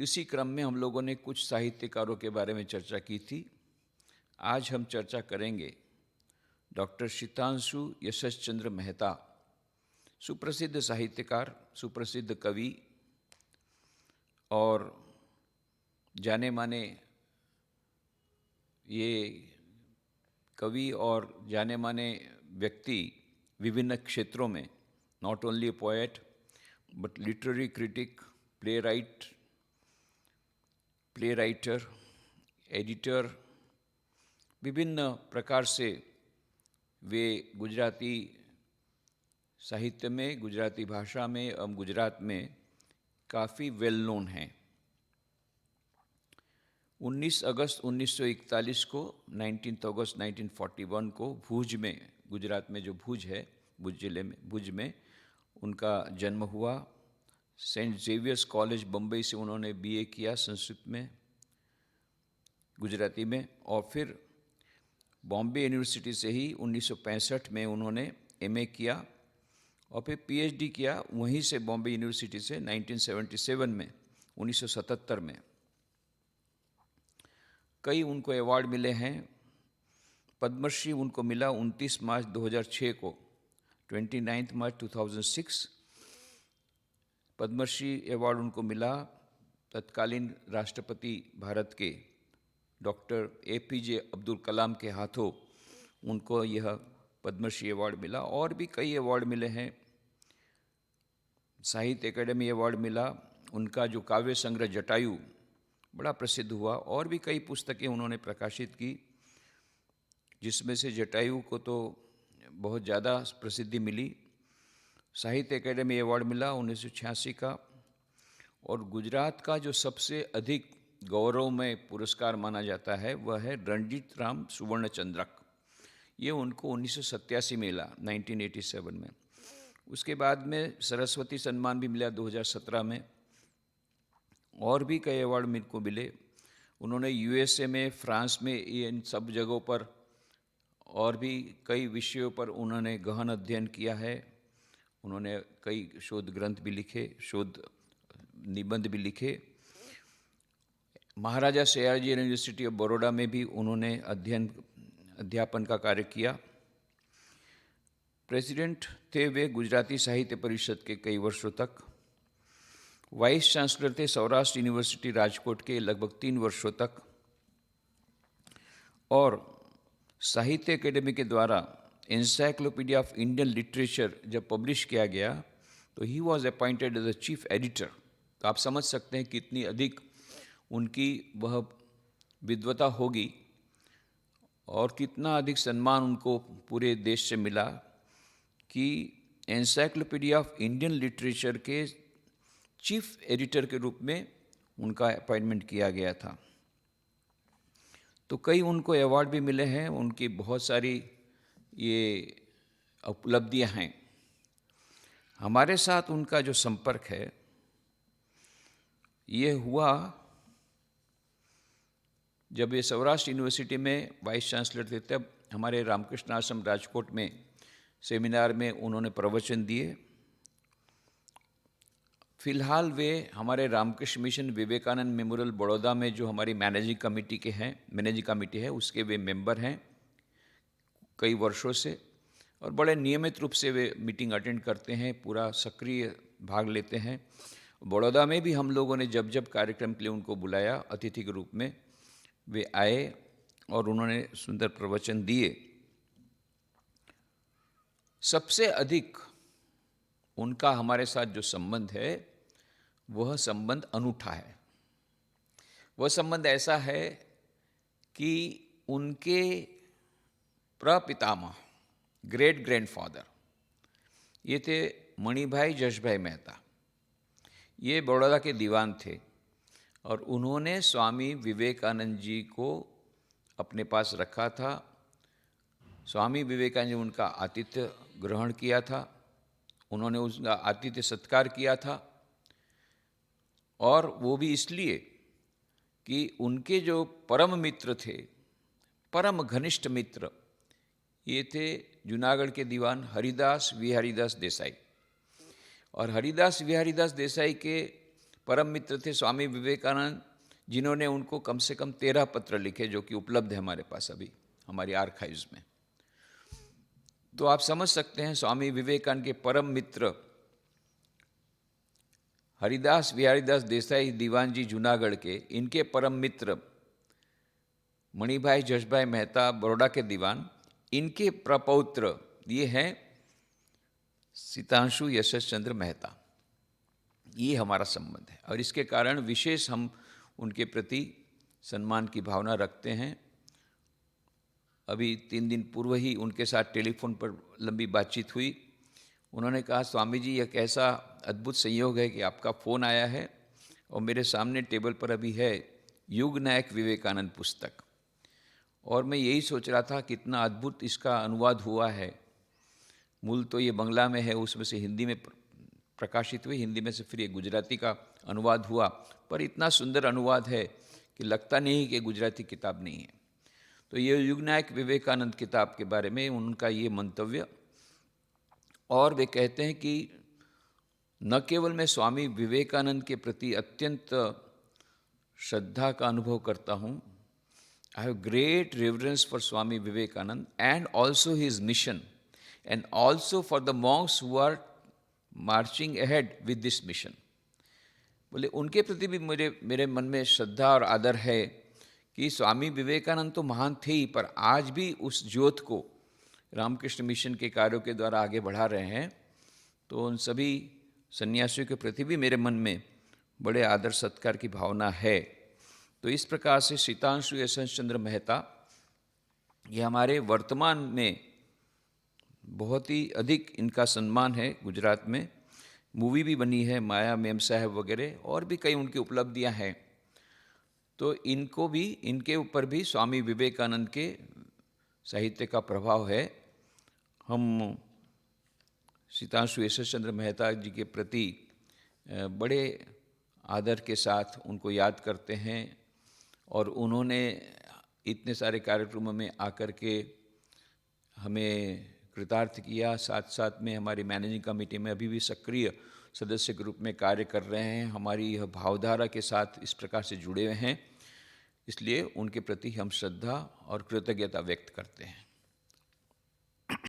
इसी क्रम में हम लोगों ने कुछ साहित्यकारों के बारे में चर्चा की थी। आज हम चर्चा करेंगे डॉक्टर शीतांशु यशस चंद्र मेहता, सुप्रसिद्ध साहित्यकार, सुप्रसिद्ध कवि और जाने माने ये कवि और जाने माने व्यक्ति विभिन्न क्षेत्रों में, not only poet but literary critic, play writer, editor, विभिन्न प्रकार से वे गुजराती साहित्य में, गुजराती भाषा में और गुजरात में काफ़ी वेल नोन हैं। 19 अगस्त 1941 को, 19 अगस्त 1941 को भुज में, गुजरात में जो भुज है, भुज जिले में, भुज में उनका जन्म हुआ। सेंट जेवियर्स कॉलेज बम्बई से उन्होंने बीए किया संस्कृत में, गुजराती में, और फिर बॉम्बे यूनिवर्सिटी से ही 1965 में उन्होंने एमए किया और फिर पीएचडी किया वहीं से, बॉम्बे यूनिवर्सिटी से 1977 में, 1977 में। कई उनको अवार्ड मिले हैं। पद्मश्री उनको मिला 29 मार्च 2006 को, 29 मार्च 2006 पद्मश्री अवार्ड उनको मिला। तत्कालीन राष्ट्रपति भारत के डॉक्टर एपीजे अब्दुल कलाम के हाथों उनको यह पद्मश्री अवार्ड मिला। और भी कई अवार्ड मिले हैं। साहित्य एकेडमी अवार्ड मिला। उनका जो काव्य संग्रह जटायु बड़ा प्रसिद्ध हुआ। और भी कई पुस्तकें उन्होंने प्रकाशित की, जिसमें से जटायु को तो बहुत ज़्यादा प्रसिद्धि मिली। साहित्य एकेडमी अवार्ड मिला 1986 का। और गुजरात का जो सबसे अधिक गौरवमय पुरस्कार माना जाता है वह है रणजीत राम सुवर्ण चंद्रक। ये उनको 1987 में मिला, 1987 में। उसके बाद में सरस्वती सम्मान भी मिला 2017 में। और भी कई अवार्ड मुझको मिले। उन्होंने यूएसए में, फ्रांस में, इन सब जगहों पर और भी कई विषयों पर उन्होंने गहन अध्ययन किया है। उन्होंने कई शोध ग्रंथ भी लिखे, शोध निबंध भी लिखे। महाराजा सयाजी यूनिवर्सिटी ऑफ बड़ौदा में भी उन्होंने अध्यापन का कार्य किया। प्रेसिडेंट थे वे गुजराती साहित्य परिषद के कई वर्षों तक। वाइस चांसलर थे सौराष्ट्र यूनिवर्सिटी राजकोट के लगभग 3 वर्षों तक। और साहित्य अकेडमी के द्वारा एनसाइक्लोपीडिया ऑफ इंडियन लिटरेचर जब पब्लिश किया गया तो he was appointed as the chief editor. तो आप समझ सकते हैं कितनी अधिक उनकी वह विद्वता होगी और कितना अधिक सम्मान उनको पूरे देश से मिला कि एनसाइक्लोपीडिया ऑफ इंडियन लिटरेचर के चीफ एडिटर के रूप में उनका अपॉइंटमेंट किया गया था। तो कई उनको अवार्ड भी मिले हैं। उनकी बहुत सारी ये उपलब्धियां हैं। हमारे साथ उनका जो संपर्क है ये हुआ जब ये सौराष्ट्र यूनिवर्सिटी में वाइस चांसलर थे। तब हमारे रामकृष्ण आश्रम राजकोट में सेमिनार में उन्होंने प्रवचन दिए। फिलहाल वे हमारे रामकृष्ण मिशन विवेकानंद मेमोरियल बड़ौदा में जो हमारी मैनेजिंग कमेटी है उसके वे मेंबर हैं कई वर्षों से, और बड़े नियमित रूप से वे मीटिंग अटेंड करते हैं, पूरा सक्रिय भाग लेते हैं। बड़ौदा में भी हम लोगों ने जब जब कार्यक्रम के लिए उनको बुलाया अतिथि के रूप में, वे आए और उन्होंने सुंदर प्रवचन दिए। सबसे अधिक उनका हमारे साथ जो संबंध है वह संबंध अनूठा है। वह संबंध ऐसा है कि उनके प्रपितामह, ग्रेट ग्रैंडफादर, ये थे मणिभाई जशभाई मेहता। ये बड़ौदा के दीवान थे और उन्होंने स्वामी विवेकानंद जी को अपने पास रखा था। स्वामी विवेकानंद जी उनका आतिथ्य ग्रहण किया था, उन्होंने उसका आतिथ्य सत्कार किया था। और वो भी इसलिए कि उनके जो परम मित्र थे, परम घनिष्ठ मित्र, ये थे जूनागढ़ के दीवान हरिदास विहारीदास देसाई। और हरिदास विहारीदास देसाई के परम मित्र थे स्वामी विवेकानंद, जिन्होंने उनको कम से कम 13 पत्र लिखे, जो कि उपलब्ध है हमारे पास अभी हमारी आर्काइव्स में। तो आप समझ सकते हैं स्वामी विवेकानंद के परम मित्र हरिदास बिहारीदास देसाई दीवान जी जूनागढ़ के, इनके परम मित्र मणिभाई जशभाई मेहता बड़ौदा के दीवान, इनके प्रपौत्र ये हैं सीतांशु यशस चंद्र मेहता। ये हमारा संबंध है और इसके कारण विशेष हम उनके प्रति सम्मान की भावना रखते हैं। अभी 3 दिन पूर्व ही उनके साथ टेलीफोन पर लंबी बातचीत हुई। उन्होंने कहा, स्वामी जी, यह कैसा अद्भुत संयोग है कि आपका फ़ोन आया है और मेरे सामने टेबल पर अभी है युग नायक विवेकानंद पुस्तक, और मैं यही सोच रहा था कितना अद्भुत इसका अनुवाद हुआ है। मूल तो ये बंगला में है, उसमें से हिंदी में प्रकाशित हुई, हिंदी में से फिर ये गुजराती का अनुवाद हुआ, पर इतना सुंदर अनुवाद है कि लगता नहीं कि गुजराती किताब नहीं है। तो ये युग नायक विवेकानंद किताब के बारे में उनका ये मंतव्य, और वे कहते हैं कि न केवल मैं स्वामी विवेकानंद के प्रति अत्यंत श्रद्धा का अनुभव करता हूँ, I have great reverence for Swami Vivekanand and also his mission, and also for the monks who are marching ahead with this mission. बोले उनके प्रति भी मेरे मन में श्रद्धा और आदर है कि स्वामी विवेकानंद तो महान थे ही, पर आज भी उस ज्योत को रामकृष्ण मिशन के कार्यों के द्वारा आगे बढ़ा रहे हैं। तो उन सभी सन्यासियों के प्रति भी मेरे मन में बड़े आदर सत्कार की भावना है। तो इस प्रकार से सीतांशु यशस चंद्र मेहता ये हमारे वर्तमान में बहुत ही अधिक इनका सम्मान है। गुजरात में मूवी भी बनी है, माया मेम साहब वगैरह, और भी कई उनकी उपलब्धियां हैं। तो इनको भी, इनके ऊपर भी स्वामी विवेकानंद के साहित्य का प्रभाव है। हम सीतांशु यशस चंद्र मेहता जी के प्रति बड़े आदर के साथ उनको याद करते हैं, और उन्होंने इतने सारे कार्यक्रमों में आकर के हमें कृतार्थ किया। साथ साथ में हमारी मैनेजिंग कमेटी में अभी भी सक्रिय सदस्य के रूप में कार्य कर रहे हैं। हमारी यह भावधारा के साथ इस प्रकार से जुड़े हुए हैं, इसलिए उनके प्रति हम श्रद्धा और कृतज्ञता व्यक्त करते हैं।